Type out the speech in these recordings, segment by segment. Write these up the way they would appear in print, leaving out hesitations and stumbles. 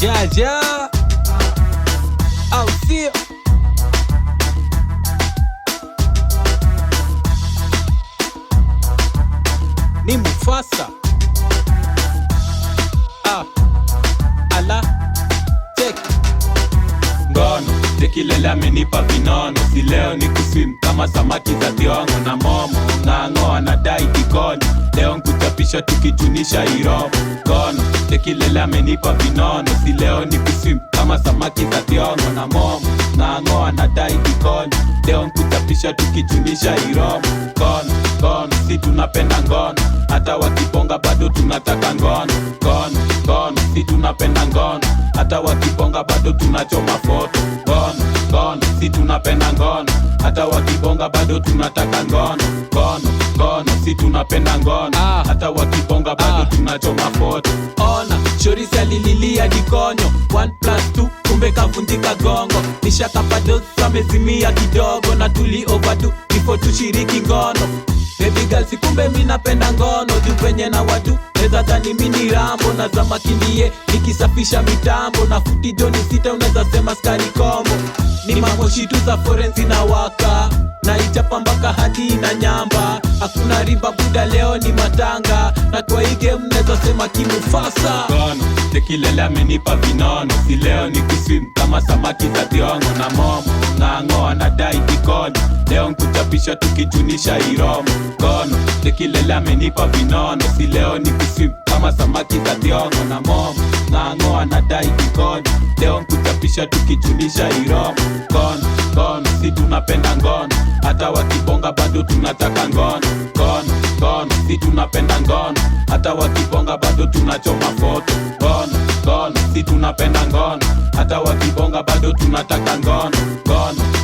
jaja au sio? Ni Mufasa. Ala check ngono tekilele amenipa vinono, si leo ni kuswim kama samaki za thiongo na momo. Ng'ang'o anadai kikono, leo nkuchapisha tukichunisha iromo. Ngono tekilele amenipa vinono, si leo ni kuswim kama samaki za thiongo na momo. Ng'ang'o anadai kikono, leo nkuchapisha tukichunisha iromo. Ngono si tunapenda ngono, hata wakiponga bado tunataka ngono. Ngono si tunapenda ngono, hata wakiponga bado tunachoma foto. Ngono si tunapenda ngono, hata wakibonga bado tunataka ngono. Ngono si tunapenda ngono, hata wakibonga bado tunachoma foto. Ona shorisi alililia dikonyo 1+2 kumbe kavundika gongo. Nishakapado amezimia kidogo na tuli overdo before tushiriki ngono. Baby girl si kumbe mi napenda ngono, juu penye na watu neza dhani mini rambo. Na za makinie nikisafisha mitambo, na futi joni sita uneza sema skari kombo. Ni mamoshitu za forensi na waka, na ichapa mpaka hadi na nyamba. Hakuna riba buda leo ni matanga, na kwa hii game neza sema kimufasa. Ngono tekilele amenipa vinono, si leo ni kuswim kama samaki za thiongo na momo. Ng'ang'o anadai kikono, leo nkuchapisha tukichunisha iromo. Ngono tekilele amenipa vinono, si leo ni kuswim kama samaki za thiongo na momo. Ng'ang'o anadai kikono, leo nkuchapisha tukichunisha iromo. Ngono si tunapenda ngono, hata wakibonga bado tunataka ngono. Ngono si tunapenda ngono, hata wakibonga bado tunachoma foto. Ngono si tunapenda ngono, hata wakibonga bado tunataka ngono.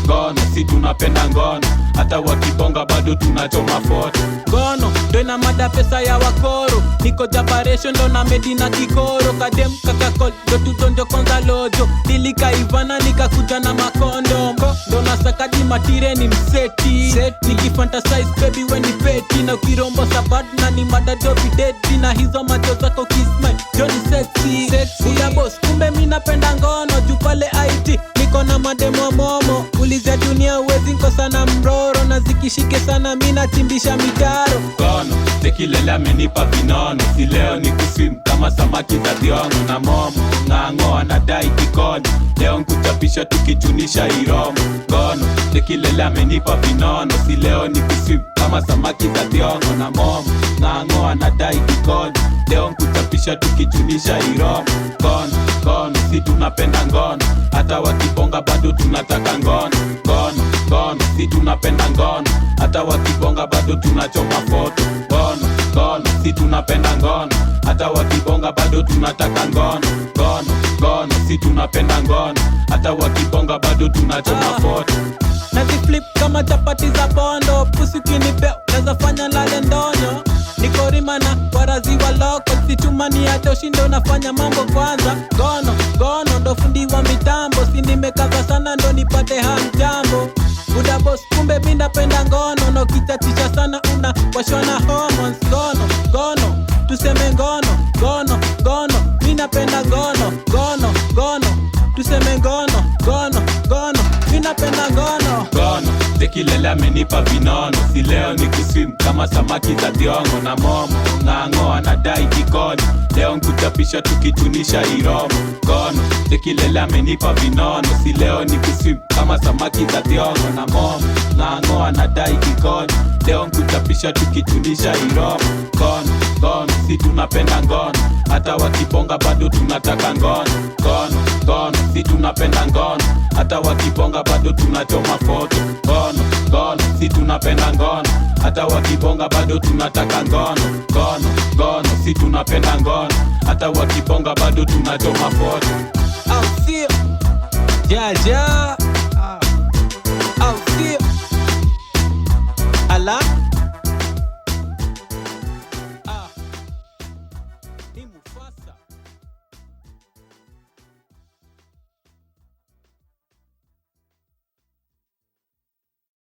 Ngono si tunapenda ngono, hata wakibonga bado tunachoma foto. Ngono ndo ina mada pesa ya wakoro, niko jabaration ndo na medina kikoro. Kadem kakakol ndo tutonjo konza lojo, nilika ivana nikakuja na makondo. Ndo nasakadi matire ni mseti, nikifantasize baby we ni peti. Na ukirombo sabad na ni mada dobi deti, na hizo macho zako kismile joni sexy. Uya boss kumbe mi napenda ngono, juu pale IT niko na mademo momo. Ulize dunia uwezi nkosa na mroro, na zikishike sana mi nachimbisha mitaro. Ngono tekilele amenipa vinono, si leo ni kuswim kama samaki za thiongo na momo. Ng'ang'o anadai kikono, leo nkuchapisha tukichunisha iromo. Ngono tekilele amenipa vinono, si leo ni kuswim kama samaki za thiongo na momo. Ng'ang'o anadai kikono, leo nkuchapisha tukichunisha iromo. Ngono si tunapenda ngono, hata wakibonga bado tunataka ngono. Ngono si tunapenda ngono, hata wakibonga bado tunachoma foto. Ngono si tunapenda ngono, hata wakibonga bado tunataka ngono. Ngono si tunapenda ngono, hata wakibonga bado tunachoma foto. Naziflip kama chapati za bondo, pusi kinipeo neza fanya lale ndonyo. Niko rima na warazi wa loko, situmani hata ushinde unafanya mambo kwanza. Ngono ndo fundi wa mitambo, si nimekaza sana ndo nipate hamjambo. Buda boss kumbe mi napenda ngono, na ukichatisha sana una washona hormones. Ngono tuseme ngono mi napenda ngono. Tuseme ngono mi napenda ngono. Ngono tekilele amenipa vinono, si leo ni kuswim kama samaki za thiongo na momo. Ng'ang'o anadai kikono, leo nkuchapisha tukichunisha iromo. Ngono tekilele amenipa vinono, si leo ni kuswim kama samaki za thiongo na momo. Ng'ang'o anadai kikono, leo nkuchapisha tukichunisha iromo. Ngono si tunapenda ngono, hata wakibonga bado tunataka ngono. Ngono si tunapenda ngono, hata wakibonga bado tunachoma foto. Ngono si tunapenda ngono, hata wakibonga bado tunataka ngono. Ngono si tunapenda ngono, hata wakibonga bado tunachoma foto. Au sio? Jaja au sio? Ala